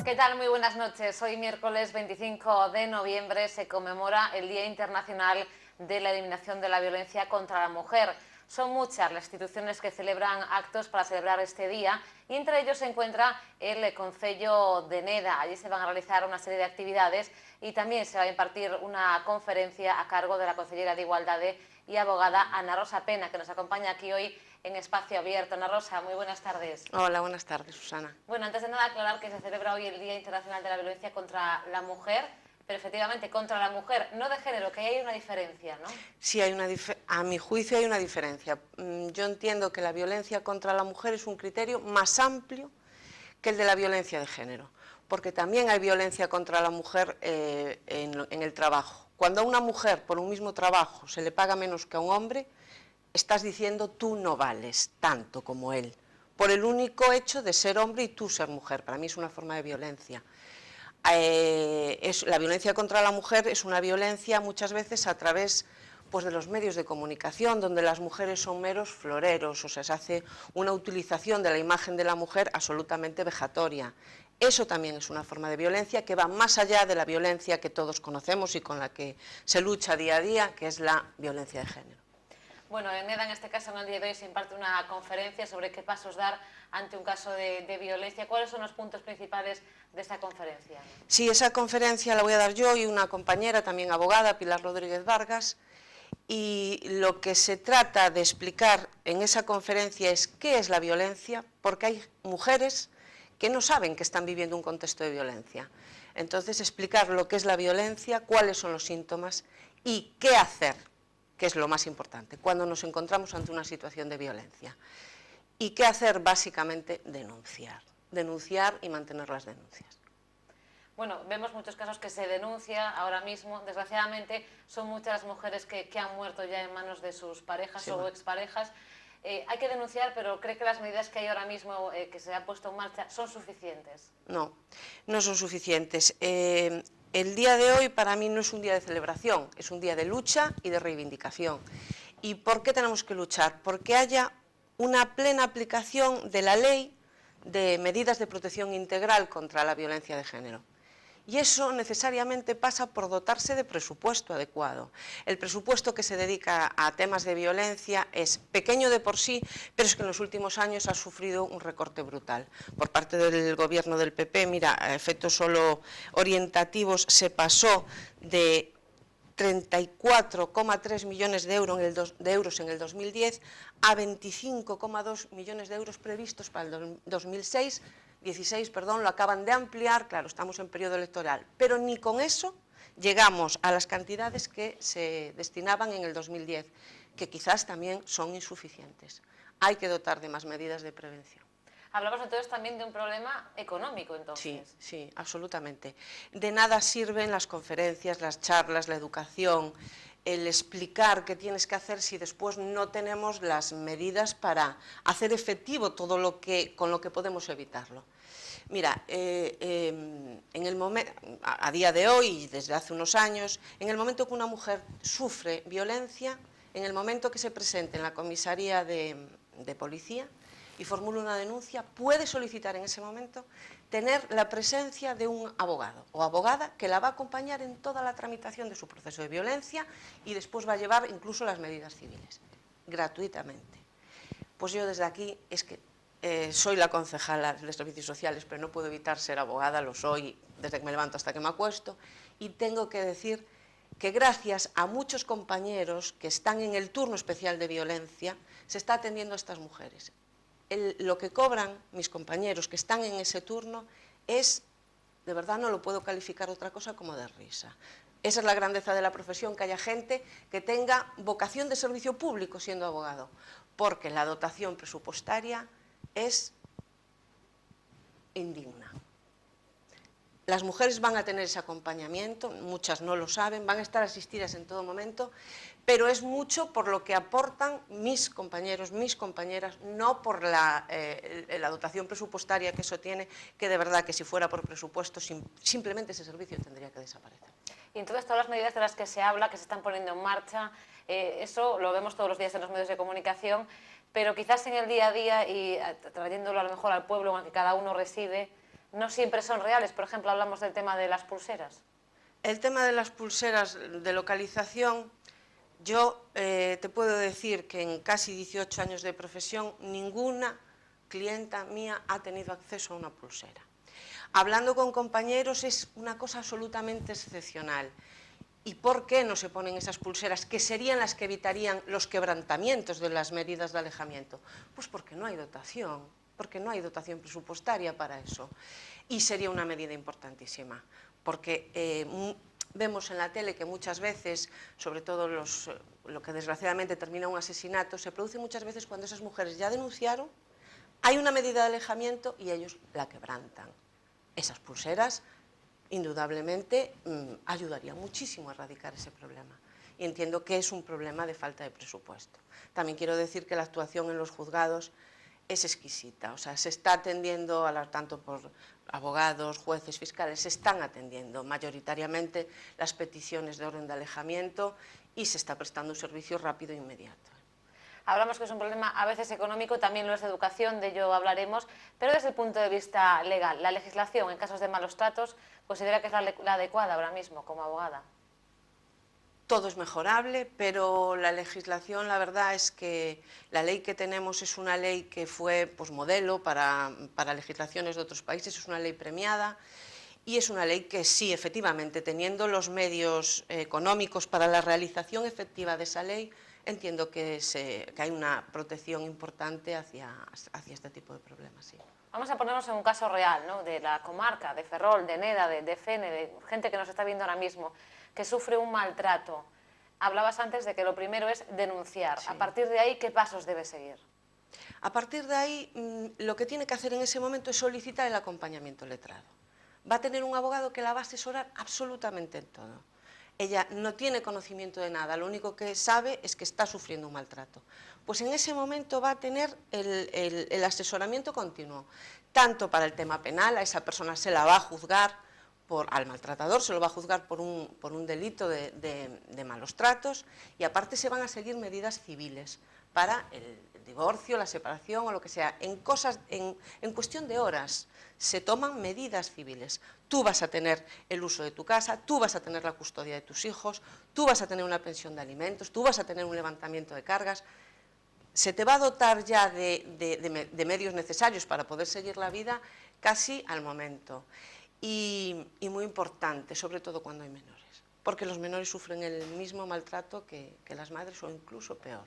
¿Qué tal? Muy buenas noches. Hoy miércoles 25 de noviembre se conmemora el Día Internacional de la Eliminación de la Violencia contra la Mujer. Son muchas las instituciones que celebran actos para celebrar este día y entre ellos se encuentra el Concello de Neda. Allí se van a realizar una serie de actividades y también se va a impartir una conferencia a cargo de la consellera de Igualdad y abogada Ana Rosa Pena, que nos acompaña aquí hoy en Espacio Abierto. Ana Rosa, muy buenas tardes. Hola, buenas tardes, Susana. Bueno, antes de nada aclarar que se celebra hoy el Día Internacional de la Violencia contra la Mujer, pero efectivamente contra la mujer, no de género, que hay una diferencia, ¿no? Sí, a mi juicio hay una diferencia. Yo entiendo que la violencia contra la mujer es un criterio más amplio que el de la violencia de género, porque también hay violencia contra la mujer en el trabajo. Cuando a una mujer por un mismo trabajo se le paga menos que a un hombre, estás diciendo tú no vales tanto como él, por el único hecho de ser hombre y tú ser mujer. Para mí es una forma de violencia. La violencia contra la mujer es una violencia muchas veces a través pues, de los medios de comunicación, donde las mujeres son meros floreros, o sea, se hace una utilización de la imagen de la mujer absolutamente vejatoria. Eso también es una forma de violencia que va más allá de la violencia que todos conocemos y con la que se lucha día a día, que es la violencia de género. Bueno, en EDA, en este caso, en el día de hoy se imparte una conferencia sobre qué pasos dar ante un caso de violencia. ¿Cuáles son los puntos principales de esta conferencia? Sí, esa conferencia la voy a dar yo y una compañera, también abogada, Pilar Rodríguez Vargas, y lo que se trata de explicar en esa conferencia es qué es la violencia, porque hay mujeres que no saben que están viviendo un contexto de violencia. Entonces, explicar lo que es la violencia, cuáles son los síntomas y qué hacer, que es lo más importante, cuando nos encontramos ante una situación de violencia. Y qué hacer, básicamente, denunciar y mantener las denuncias. Bueno, vemos muchos casos que se denuncia ahora mismo. Desgraciadamente, son muchas las mujeres que han muerto ya en manos de sus parejas o exparejas. Hay que denunciar, pero ¿cree que las medidas que hay ahora mismo que se han puesto en marcha son suficientes? No, no son suficientes. El día de hoy para mí no es un día de celebración, es un día de lucha y de reivindicación. ¿Y por qué tenemos que luchar? Porque haya una plena aplicación de la ley de medidas de protección integral contra la violencia de género. Y eso necesariamente pasa por dotarse de presupuesto adecuado. El presupuesto que se dedica a temas de violencia es pequeño de por sí, pero es que en los últimos años ha sufrido un recorte brutal. Por parte del gobierno del PP, mira, a efectos solo orientativos, se pasó de 34,3 millones de euros en el 2010 a 25,2 millones de euros previstos para el 2016, lo acaban de ampliar, claro, estamos en periodo electoral, pero ni con eso llegamos a las cantidades que se destinaban en el 2010, que quizás también son insuficientes. Hay que dotar de más medidas de prevención. Hablamos entonces también de un problema económico, entonces. Sí, sí, absolutamente. De nada sirven las conferencias, las charlas, la educación, el explicar qué tienes que hacer si después no tenemos las medidas para hacer efectivo todo lo que, con lo que podemos evitarlo. Mira, a día de hoy y desde hace unos años, en el momento que una mujer sufre violencia, en el momento que se presente en la comisaría de policía y formule una denuncia, puede solicitar en ese momento tener la presencia de un abogado o abogada que la va a acompañar en toda la tramitación de su proceso de violencia y después va a llevar incluso las medidas civiles, gratuitamente. Pues yo desde aquí es que soy la concejala de Servicios Sociales, pero no puedo evitar ser abogada, lo soy desde que me levanto hasta que me acuesto, y tengo que decir que gracias a muchos compañeros que están en el turno especial de violencia, se está atendiendo a estas mujeres. Lo que cobran mis compañeros que están en ese turno es, de verdad no lo puedo calificar otra cosa como de risa. Esa es la grandeza de la profesión, que haya gente que tenga vocación de servicio público siendo abogado, porque la dotación presupuestaria es indigna. Las mujeres van a tener ese acompañamiento, muchas no lo saben, van a estar asistidas en todo momento, pero es mucho por lo que aportan mis compañeros, mis compañeras, no por la dotación presupuestaria que eso tiene, que de verdad que si fuera por presupuesto simplemente ese servicio tendría que desaparecer. Y entonces todas las medidas de las que se habla, que se están poniendo en marcha, eso lo vemos todos los días en los medios de comunicación, pero quizás en el día a día y trayéndolo a lo mejor al pueblo en el que cada uno reside, no siempre son reales. Por ejemplo, hablamos del tema de las pulseras. El tema de las pulseras de localización, yo te puedo decir que en casi 18 años de profesión ninguna clienta mía ha tenido acceso a una pulsera. Hablando con compañeros es una cosa absolutamente excepcional. ¿Y por qué no se ponen esas pulseras que serían las que evitarían los quebrantamientos de las medidas de alejamiento? Pues porque no hay dotación presupuestaria para eso. Y sería una medida importantísima, porque vemos en la tele que muchas veces, sobre todo lo que desgraciadamente termina un asesinato, se produce muchas veces cuando esas mujeres ya denunciaron, hay una medida de alejamiento y ellos la quebrantan. Esas pulseras indudablemente ayudarían muchísimo a erradicar ese problema. Y entiendo que es un problema de falta de presupuesto. También quiero decir que la actuación en los juzgados es exquisita, o sea, se está atendiendo, tanto por abogados, jueces, fiscales, se están atendiendo mayoritariamente las peticiones de orden de alejamiento y se está prestando un servicio rápido e inmediato. Hablamos que es un problema a veces económico, también lo es de educación, de ello hablaremos, pero desde el punto de vista legal, la legislación en casos de malos tratos, ¿considera que es la adecuada ahora mismo como abogada? Todo es mejorable, pero la legislación, la verdad es que la ley que tenemos es una ley que fue pues, modelo para legislaciones de otros países, es una ley premiada y es una ley que sí, efectivamente, teniendo los medios económicos para la realización efectiva de esa ley, entiendo que hay una protección importante hacia este tipo de problemas. Sí. Vamos a ponernos en un caso real, ¿no? De la comarca, de Ferrol, de Neda, de Fene, de gente que nos está viendo ahora mismo, que sufre un maltrato. Hablabas antes de que lo primero es denunciar. Sí. A partir de ahí, ¿qué pasos debe seguir? A partir de ahí, lo que tiene que hacer en ese momento es solicitar el acompañamiento letrado. Va a tener un abogado que la va a asesorar absolutamente en todo. Ella no tiene conocimiento de nada, lo único que sabe es que está sufriendo un maltrato. Pues en ese momento va a tener el asesoramiento continuo, tanto para el tema penal, a esa persona se la va a juzgar, al maltratador se lo va a juzgar por un delito de malos tratos, y aparte se van a seguir medidas civiles para el divorcio, la separación o lo que sea. En cuestión de horas se toman medidas civiles. Tú vas a tener el uso de tu casa, tú vas a tener la custodia de tus hijos, tú vas a tener una pensión de alimentos, tú vas a tener un levantamiento de cargas. Se te va a dotar ya de medios necesarios para poder seguir la vida casi al momento. Y muy importante, sobre todo cuando hay menores, porque los menores sufren el mismo maltrato que las madres o incluso peor.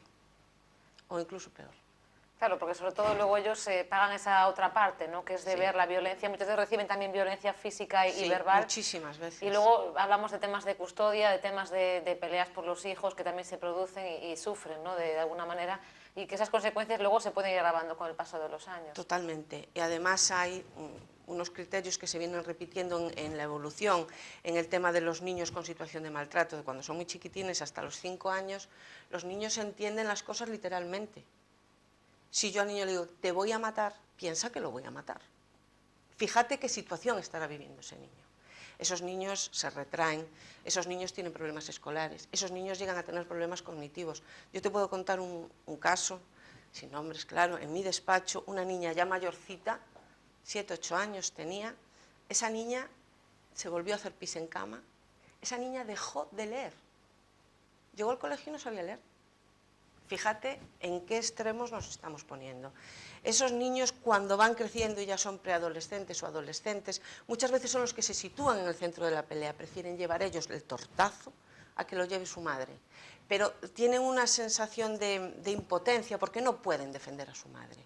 Claro, porque sobre todo luego ellos pagan esa otra parte, ¿no? Que es de sí. ver la violencia. Muchas veces reciben también violencia física y verbal. Muchísimas veces. Y luego hablamos de temas de custodia, de temas de peleas por los hijos que también se producen y sufren, ¿no? De alguna manera, y que esas consecuencias luego se pueden ir agravando con el paso de los años. Totalmente. Y además hay unos criterios que se vienen repitiendo en la evolución, en el tema de los niños con situación de maltrato, de cuando son muy chiquitines hasta los 5 años, los niños entienden las cosas literalmente. Si yo al niño le digo, te voy a matar, piensa que lo voy a matar. Fíjate qué situación estará viviendo ese niño. Esos niños se retraen, esos niños tienen problemas escolares, esos niños llegan a tener problemas cognitivos. Yo te puedo contar un caso, sin nombres, claro, en mi despacho, una niña ya mayorcita, 7, 8 años tenía, esa niña se volvió a hacer pis en cama, esa niña dejó de leer. Llegó al colegio y no sabía leer. Fíjate en qué extremos nos estamos poniendo. Esos niños, cuando van creciendo y ya son preadolescentes o adolescentes, muchas veces son los que se sitúan en el centro de la pelea, prefieren llevar ellos el tortazo a que lo lleve su madre. Pero tienen una sensación de impotencia porque no pueden defender a su madre.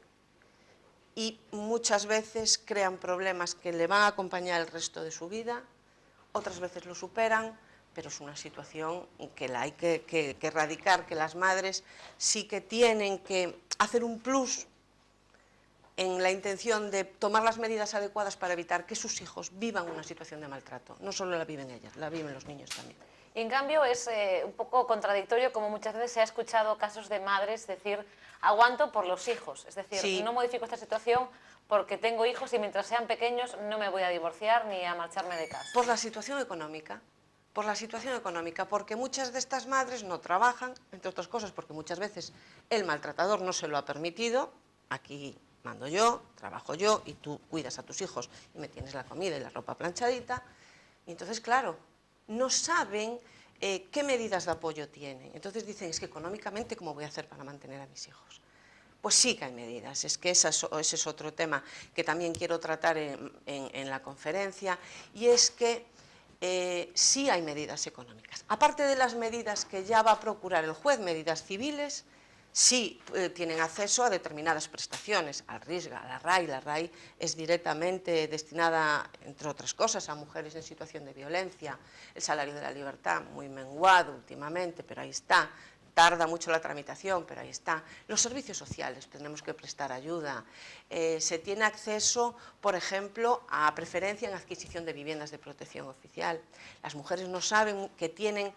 Y muchas veces crean problemas que le van a acompañar el resto de su vida, otras veces lo superan, pero es una situación que la hay que erradicar, que las madres sí que tienen que hacer un plus en la intención de tomar las medidas adecuadas para evitar que sus hijos vivan una situación de maltrato. No solo la viven ellas, la viven los niños también. Y en cambio es un poco contradictorio, como muchas veces se ha escuchado casos de madres decir, aguanto por los hijos, es decir, sí, no modifico esta situación porque tengo hijos y mientras sean pequeños no me voy a divorciar ni a marcharme de casa. Por la situación económica, porque muchas de estas madres no trabajan, entre otras cosas porque muchas veces el maltratador no se lo ha permitido. Aquí mando yo, trabajo yo y tú cuidas a tus hijos y me tienes la comida y la ropa planchadita. Y entonces, claro, no saben qué medidas de apoyo tienen. Entonces dicen, es que económicamente, ¿cómo voy a hacer para mantener a mis hijos? Pues sí que hay medidas, es que ese es otro tema que también quiero tratar en la conferencia, y es que sí hay medidas económicas. Aparte de las medidas que ya va a procurar el juez, medidas civiles, sí tienen acceso a determinadas prestaciones, al RISGA, a la RAI. La RAI es directamente destinada, entre otras cosas, a mujeres en situación de violencia. El salario de la libertad, muy menguado últimamente, pero ahí está. Tarda mucho la tramitación, pero ahí está. Los servicios sociales, tenemos que prestar ayuda. Se tiene acceso, por ejemplo, a preferencia en adquisición de viviendas de protección oficial. Las mujeres no saben que tienen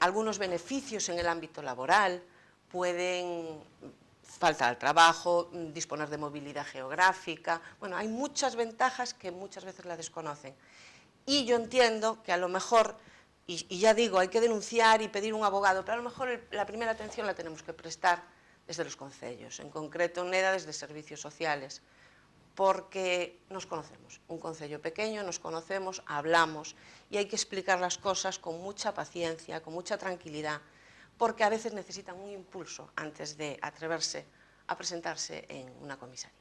algunos beneficios en el ámbito laboral, pueden faltar al trabajo, disponer de movilidad geográfica. Bueno, hay muchas ventajas que muchas veces la desconocen. Y yo entiendo que a lo mejor, y ya digo, hay que denunciar y pedir un abogado, pero a lo mejor la primera atención la tenemos que prestar desde los concellos, en concreto en NEDA desde servicios sociales, porque nos conocemos, un concello pequeño, nos conocemos, hablamos, y hay que explicar las cosas con mucha paciencia, con mucha tranquilidad, porque a veces necesitan un impulso antes de atreverse a presentarse en una comisaría.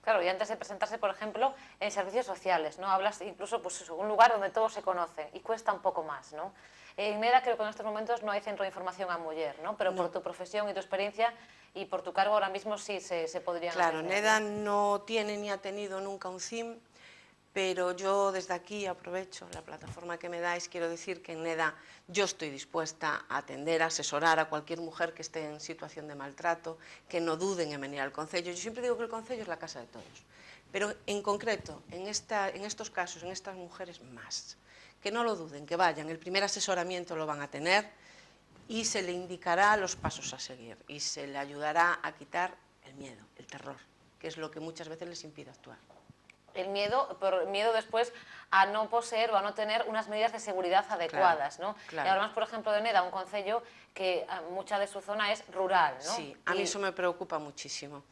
Claro, y antes de presentarse, por ejemplo, en servicios sociales, ¿no? Hablas incluso, pues eso, un lugar donde todos se conocen y cuesta un poco más, ¿no? En NEDA creo que en estos momentos no hay centro de información a mujer, ¿no? Pero por tu profesión y tu experiencia y por tu cargo ahora mismo sí se podrían Claro, atender, NEDA ¿no? no tiene ni ha tenido nunca un CIM, pero yo desde aquí aprovecho la plataforma que me dais, quiero decir que en NEDA yo estoy dispuesta a atender, a asesorar a cualquier mujer que esté en situación de maltrato, que no duden en venir al concello. Yo siempre digo que el concello es la casa de todos, pero en concreto, en estos casos, en estas mujeres más, que no lo duden, que vayan, el primer asesoramiento lo van a tener y se le indicará los pasos a seguir y se le ayudará a quitar el miedo, el terror, que es lo que muchas veces les impide actuar. El miedo, por miedo después a no poseer o a no tener unas medidas de seguridad adecuadas, Claro, ¿no? claro. Y hablamos, por ejemplo, de NEDA, un concello que mucha de su zona es rural, ¿no? Sí, a mí eso me preocupa muchísimo.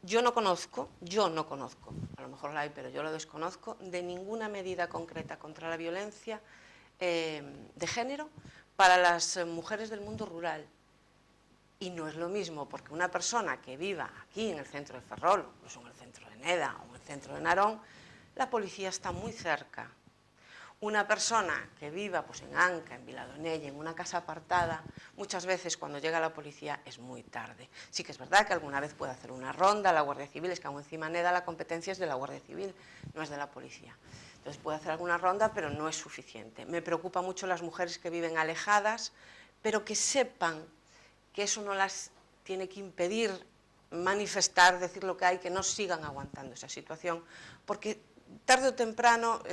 Yo no conozco, a lo mejor la hay, pero yo lo desconozco, de ninguna medida concreta contra la violencia de género para las mujeres del mundo rural. Y no es lo mismo porque una persona que viva aquí en el centro de Ferrol, incluso en el centro de NEDA o en el centro de Narón, la policía está muy cerca. Una persona que viva pues, en Anca, en Viladonella, en una casa apartada, muchas veces cuando llega la policía es muy tarde. Sí que es verdad que alguna vez puede hacer una ronda la Guardia Civil, es que aún encima NEDA la competencia es de la Guardia Civil, no es de la policía. Entonces puede hacer alguna ronda, pero no es suficiente. Me preocupa mucho las mujeres que viven alejadas, pero que sepan que eso no las tiene que impedir manifestar, decir lo que hay, que no sigan aguantando esa situación, porque tarde o temprano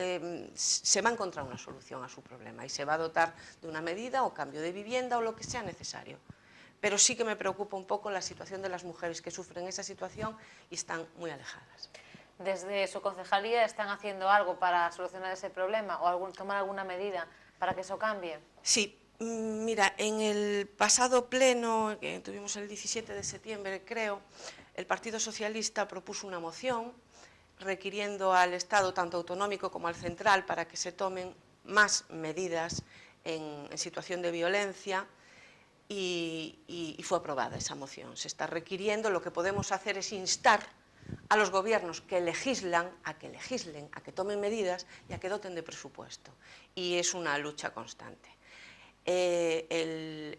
se va a encontrar una solución a su problema y se va a dotar de una medida o cambio de vivienda o lo que sea necesario. Pero sí que me preocupa un poco la situación de las mujeres que sufren esa situación y están muy alejadas. ¿Desde su concejalía están haciendo algo para solucionar ese problema o tomar alguna medida para que eso cambie? Sí. Mira, en el pasado pleno, que tuvimos el 17 de septiembre, creo, el Partido Socialista propuso una moción requiriendo al Estado, tanto autonómico como al central, para que se tomen más medidas en situación de violencia y fue aprobada esa moción. Se está requiriendo, lo que podemos hacer es instar a los gobiernos que legislan, a que legislen, a que tomen medidas y a que doten de presupuesto. Y es una lucha constante. El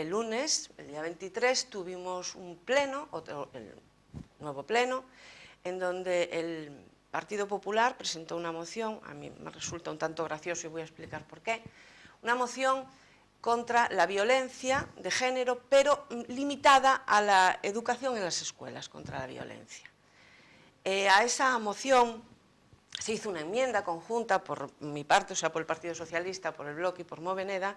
lunes, el día 23, tuvimos un pleno, el nuevo pleno, en donde el Partido Popular presentó una moción, a mí me resulta un tanto gracioso y voy a explicar por qué, una moción contra la violencia de género, pero limitada a la educación en las escuelas contra la violencia. A esa moción se hizo una enmienda conjunta por mi parte, o sea, por el Partido Socialista, por el Bloque y por Moveneda,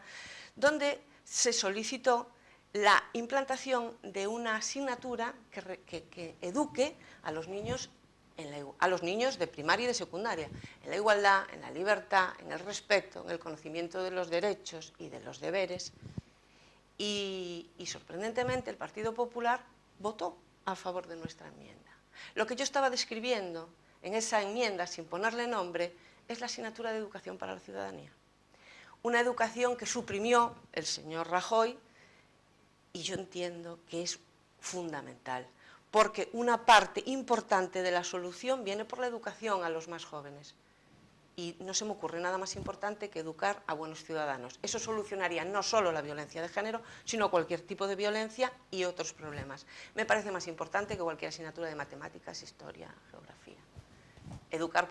donde se solicitó la implantación de una asignatura que eduque a los niños de primaria y de secundaria, en la igualdad, en la libertad, en el respeto, en el conocimiento de los derechos y de los deberes. Y sorprendentemente el Partido Popular votó a favor de nuestra enmienda. Lo que yo estaba describiendo en esa enmienda, sin ponerle nombre, es la asignatura de educación para la ciudadanía. Una educación que suprimió el señor Rajoy, y yo entiendo que es fundamental, porque una parte importante de la solución viene por la educación a los más jóvenes. Y no se me ocurre nada más importante que educar a buenos ciudadanos. Eso solucionaría no solo la violencia de género, sino cualquier tipo de violencia y otros problemas. Me parece más importante que cualquier asignatura de matemáticas, historia, geografía. Educar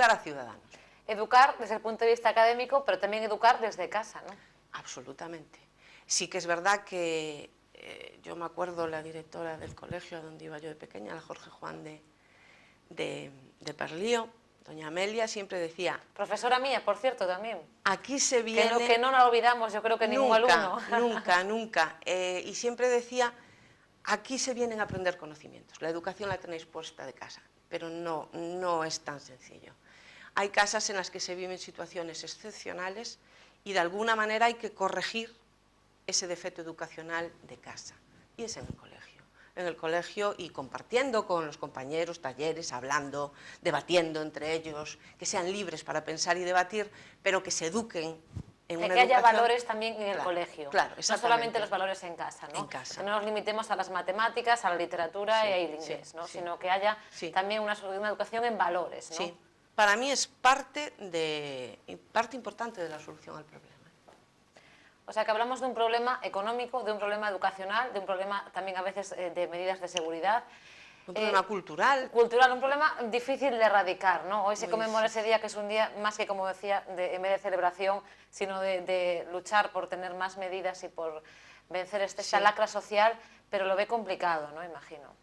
a ciudadanos. Educar desde el punto de vista académico, pero también educar desde casa, ¿no? Absolutamente. Sí que es verdad que yo me acuerdo la directora del colegio a donde iba yo de pequeña, la Jorge Juan de Perlío, doña Amelia, siempre decía... Profesora mía, por cierto, también. Aquí se viene... Que no la olvidamos, yo creo que ningún alumno. Nunca. Y siempre decía, aquí se vienen a aprender conocimientos. La educación la tenéis puesta de casa, pero no es tan sencillo. Hay casas en las que se viven situaciones excepcionales y de alguna manera hay que corregir ese defecto educacional de casa. Y es en el colegio. En el colegio y compartiendo con los compañeros, talleres, hablando, debatiendo entre ellos, que sean libres para pensar y debatir, pero que se eduquen en una educación... Que haya valores también en el colegio. Claro, no solamente los valores en casa, ¿no? En casa. Que no nos limitemos a las matemáticas, a la literatura y al inglés, ¿no? Sino que haya también una educación en valores, ¿no? Sí, para mí es parte importante de la solución al problema. O sea, que hablamos de un problema económico, de un problema educacional, de un problema también a veces de medidas de seguridad. Un problema cultural. Cultural, un problema difícil de erradicar, ¿no? Hoy se conmemora ese día, que es un día más que, como decía, en vez de celebración, sino de luchar por tener más medidas y por vencer esta lacra social, pero lo ve complicado, ¿no? Imagino.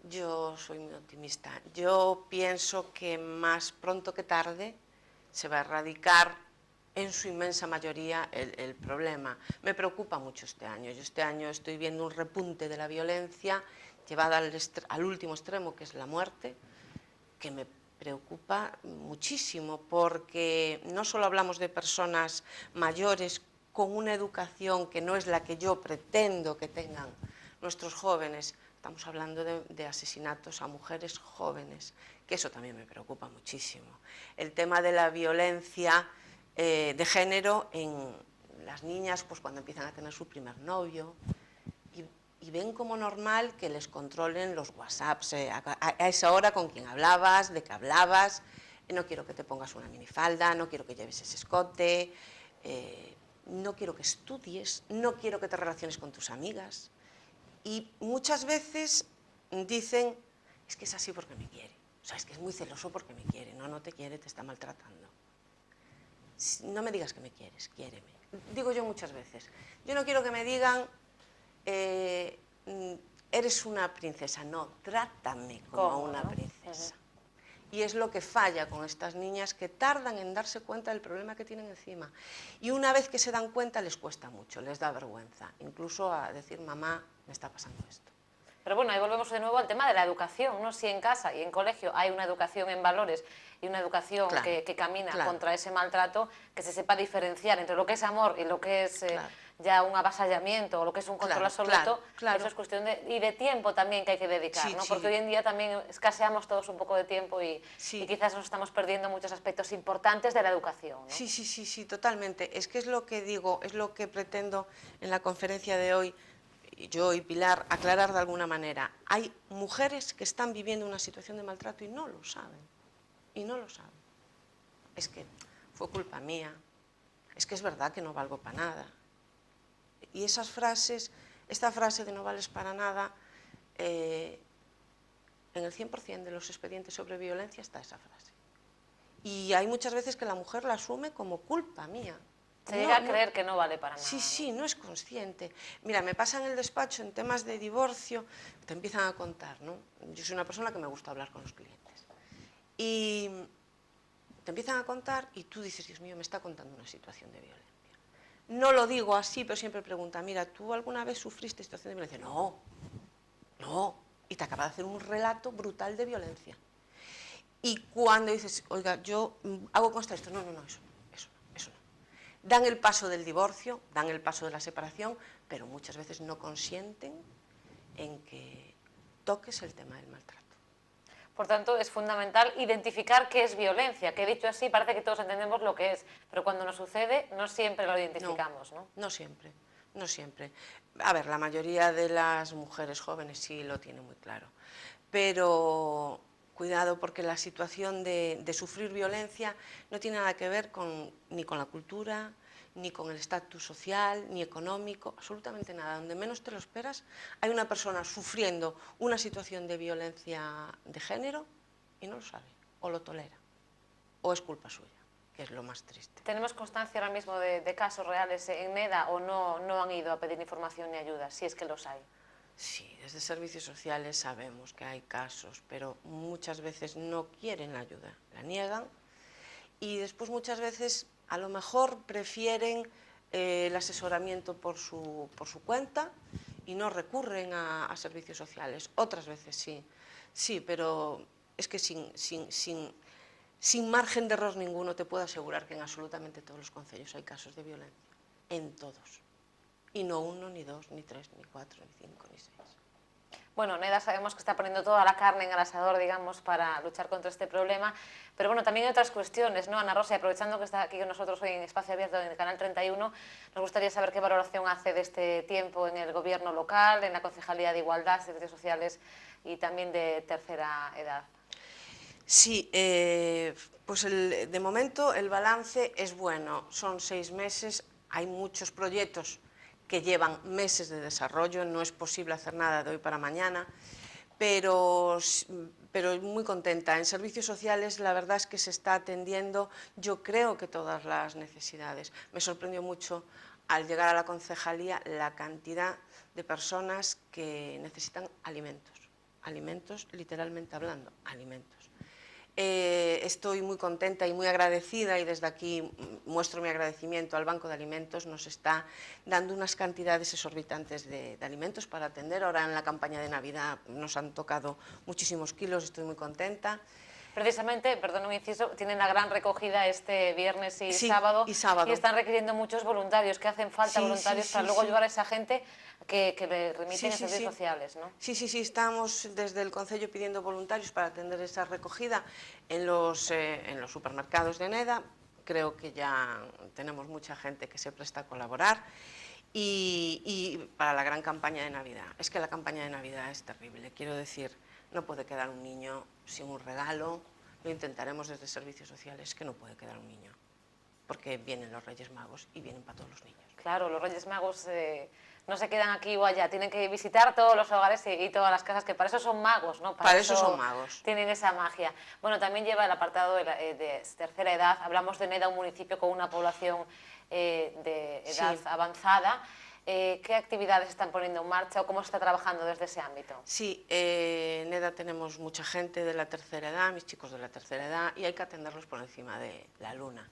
Yo soy muy optimista. Yo pienso que más pronto que tarde se va a erradicar en su inmensa mayoría el problema. Me preocupa mucho este año. Yo este año estoy viendo un repunte de la violencia llevada al último extremo, que es la muerte, que me preocupa muchísimo, porque no solo hablamos de personas mayores con una educación que no es la que yo pretendo que tengan nuestros jóvenes, estamos hablando de asesinatos a mujeres jóvenes, que eso también me preocupa muchísimo. El tema de la violencia de género en las niñas, pues cuando empiezan a tener su primer novio y ven como normal que les controlen los WhatsApps, a esa hora con quién hablabas, de qué hablabas, no quiero que te pongas una minifalda, no quiero que lleves ese escote, no quiero que estudies, no quiero que te relaciones con tus amigas. Y muchas veces dicen, es que es así porque me quiere, o sea, es que es muy celoso porque me quiere. No te quiere, te está maltratando. No me digas que me quieres, quiéreme. Digo yo muchas veces, yo no quiero que me digan, eres una princesa. No, trátame como una princesa. Y es lo que falla con estas niñas, que tardan en darse cuenta del problema que tienen encima. Y una vez que se dan cuenta les cuesta mucho, les da vergüenza, incluso a decir, mamá, me está pasando esto. Pero bueno, ahí volvemos de nuevo al tema de la educación, ¿no? Si en casa y en colegio hay una educación en valores y una educación que camina contra ese maltrato, que se sepa diferenciar entre lo que es amor y lo que es ya un avasallamiento o lo que es un control absoluto, eso es cuestión de tiempo también que hay que dedicar, ¿no? Porque hoy en día también escaseamos todos un poco de tiempo y quizás nos estamos perdiendo muchos aspectos importantes de la educación, ¿no? Sí, totalmente. Es que es lo que digo, es lo que pretendo en la conferencia de hoy, yo y Pilar, aclarar de alguna manera. Hay mujeres que están viviendo una situación de maltrato y no lo saben. Y no lo saben. Es que fue culpa mía. Es que es verdad que no valgo para nada. Y esas frases, esta frase de no vales para nada, en el 100% de los expedientes sobre violencia está esa frase. Y hay muchas veces que la mujer la asume como culpa mía. Se llega a creer que no vale para nada. Sí, no es consciente. Mira, me pasa en el despacho, en temas de divorcio, te empiezan a contar, ¿no? Yo soy una persona que me gusta hablar con los clientes. Y te empiezan a contar y tú dices, Dios mío, me está contando una situación de violencia. No lo digo así, pero siempre pregunta, mira, ¿tú alguna vez sufriste situación de violencia? No. Y te acaba de hacer un relato brutal de violencia. Y cuando dices, oiga, yo hago constar esto, no, eso no. Dan el paso del divorcio, dan el paso de la separación, pero muchas veces no consienten en que toques el tema del maltrato. Por tanto, es fundamental identificar qué es violencia, que dicho así parece que todos entendemos lo que es, pero cuando nos sucede no siempre lo identificamos, ¿no? No siempre, no siempre. A ver, la mayoría de las mujeres jóvenes sí lo tienen muy claro, pero cuidado, porque la situación de sufrir violencia no tiene nada que ver ni con la cultura, ni con el estatus social, ni económico, absolutamente nada. Donde menos te lo esperas, hay una persona sufriendo una situación de violencia de género y no lo sabe, o lo tolera, o es culpa suya, que es lo más triste. ¿Tenemos constancia ahora mismo de casos reales en NEDA o no han ido a pedir información ni ayuda, si es que los hay? Sí, desde servicios sociales sabemos que hay casos, pero muchas veces no quieren la ayuda, la niegan, y después muchas veces a lo mejor prefieren el asesoramiento por su cuenta y no recurren a servicios sociales. Otras veces sí, pero es que sin margen de error ninguno te puedo asegurar que en absolutamente todos los concellos hay casos de violencia, en todos. Y no uno, ni dos, ni tres, ni cuatro, ni cinco, ni seis. Bueno, NEDA sabemos que está poniendo toda la carne en el asador, digamos, para luchar contra este problema, pero bueno, también hay otras cuestiones, ¿no? Ana Rosa, aprovechando que está aquí con nosotros hoy en Espacio Abierto en el Canal 31, nos gustaría saber qué valoración hace de este tiempo en el gobierno local, en la Concejalía de Igualdad, Servicios Sociales y también de tercera edad. Sí, pues de momento el balance es bueno, son 6 meses, hay muchos proyectos que llevan meses de desarrollo, no es posible hacer nada de hoy para mañana, pero muy contenta. En servicios sociales la verdad es que se está atendiendo, yo creo que todas las necesidades. Me sorprendió mucho al llegar a la concejalía la cantidad de personas que necesitan alimentos literalmente hablando, alimentos. Estoy muy contenta y muy agradecida, y desde aquí muestro mi agradecimiento al Banco de Alimentos. Nos está dando unas cantidades exorbitantes de alimentos para atender. Ahora en la campaña de Navidad nos han tocado muchísimos kilos, estoy muy contenta. Precisamente, perdón un inciso, tienen la gran recogida este viernes y Sí, sábado, y sábado. Y están requiriendo muchos voluntarios, que hacen falta voluntarios para luego ayudar a esa gente que le remiten a servicios sociales, ¿no? Sí, estamos desde el Concello pidiendo voluntarios para atender esa recogida en los supermercados de NEDA. Creo que ya tenemos mucha gente que se presta a colaborar. Y para la gran campaña de Navidad. Es que la campaña de Navidad es terrible, quiero decir, no puede quedar un niño sin un regalo. Lo intentaremos desde servicios sociales, que no puede quedar un niño, porque vienen los Reyes Magos y vienen para todos los niños. Claro, los Reyes Magos no se quedan aquí o allá, tienen que visitar todos los hogares y todas las casas, que para eso son magos, ¿no? Para eso son magos. Tienen esa magia. Bueno, también lleva el apartado de tercera edad. Hablamos de NEDA, un municipio con una población de edad avanzada. ¿Qué actividades están poniendo en marcha o cómo se está trabajando desde ese ámbito? Sí, en NEDA tenemos mucha gente de la tercera edad, mis chicos de la tercera edad, y hay que atenderlos por encima de la luna.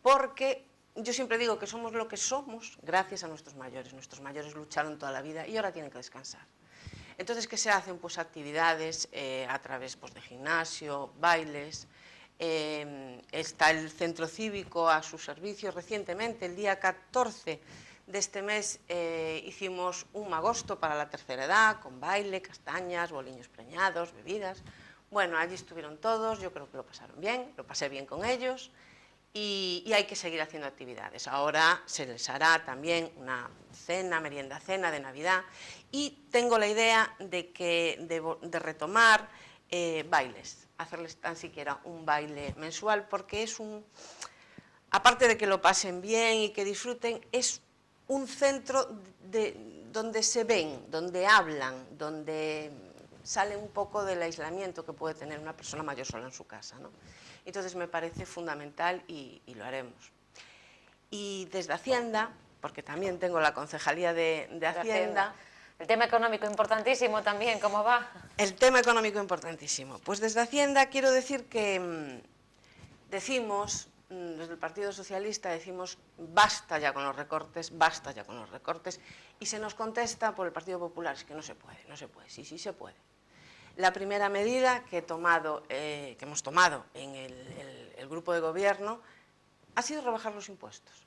Porque yo siempre digo que somos lo que somos gracias a nuestros mayores. Nuestros mayores lucharon toda la vida y ahora tienen que descansar. Entonces, ¿qué se hacen? Pues actividades a través de gimnasio, bailes. Está el centro cívico a su servicio. Recientemente, el día 14 de este mes, hicimos un magosto para la tercera edad, con baile, castañas, boliños preñados, bebidas. Bueno, allí estuvieron todos, yo creo que lo pasaron bien, lo pasé bien con ellos. Y hay que seguir haciendo actividades. Ahora se les hará también una cena, merienda cena de Navidad, y tengo la idea de retomar bailes, hacerles tan siquiera un baile mensual, porque es aparte de que lo pasen bien y que disfruten, es un centro donde se ven, donde hablan, donde sale un poco del aislamiento que puede tener una persona mayor sola en su casa, ¿no? Entonces me parece fundamental y lo haremos. Y desde Hacienda, porque también tengo la concejalía de Hacienda. El tema económico importantísimo también, ¿cómo va? El tema económico importantísimo. Pues desde Hacienda quiero decir que decimos, desde el Partido Socialista decimos, basta ya con los recortes, y se nos contesta por el Partido Popular, es que no se puede, sí se puede. La primera medida que hemos tomado en el grupo de gobierno ha sido rebajar los impuestos.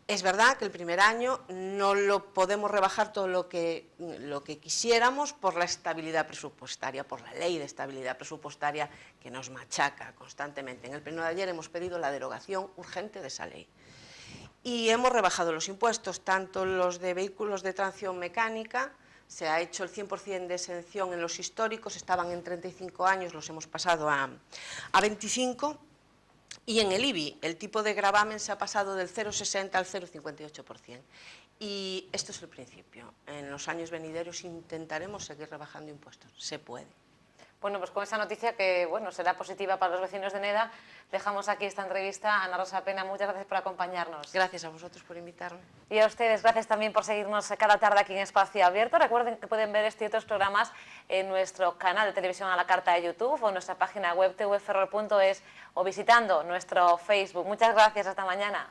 Es verdad que el primer año no lo podemos rebajar todo lo que quisiéramos por la estabilidad presupuestaria, por la ley de estabilidad presupuestaria que nos machaca constantemente. En el pleno de ayer hemos pedido la derogación urgente de esa ley. Y hemos rebajado los impuestos, tanto los de vehículos de tracción mecánica, se ha hecho el 100% de exención en los históricos, estaban en 35 años, los hemos pasado a 25, y en el IBI el tipo de gravamen se ha pasado del 0,60 al 0,58%. Y esto es el principio. En los años venideros intentaremos seguir rebajando impuestos. Se puede. Bueno, pues con esa noticia que, bueno, será positiva para los vecinos de Neda, dejamos aquí esta entrevista. Ana Rosa Pena, muchas gracias por acompañarnos. Gracias a vosotros por invitarme. Y a ustedes, gracias también por seguirnos cada tarde aquí en Espacio Abierto. Recuerden que pueden ver este y otros programas en nuestro canal de televisión a la carta de YouTube o en nuestra página web tvferrol.es o visitando nuestro Facebook. Muchas gracias, hasta mañana.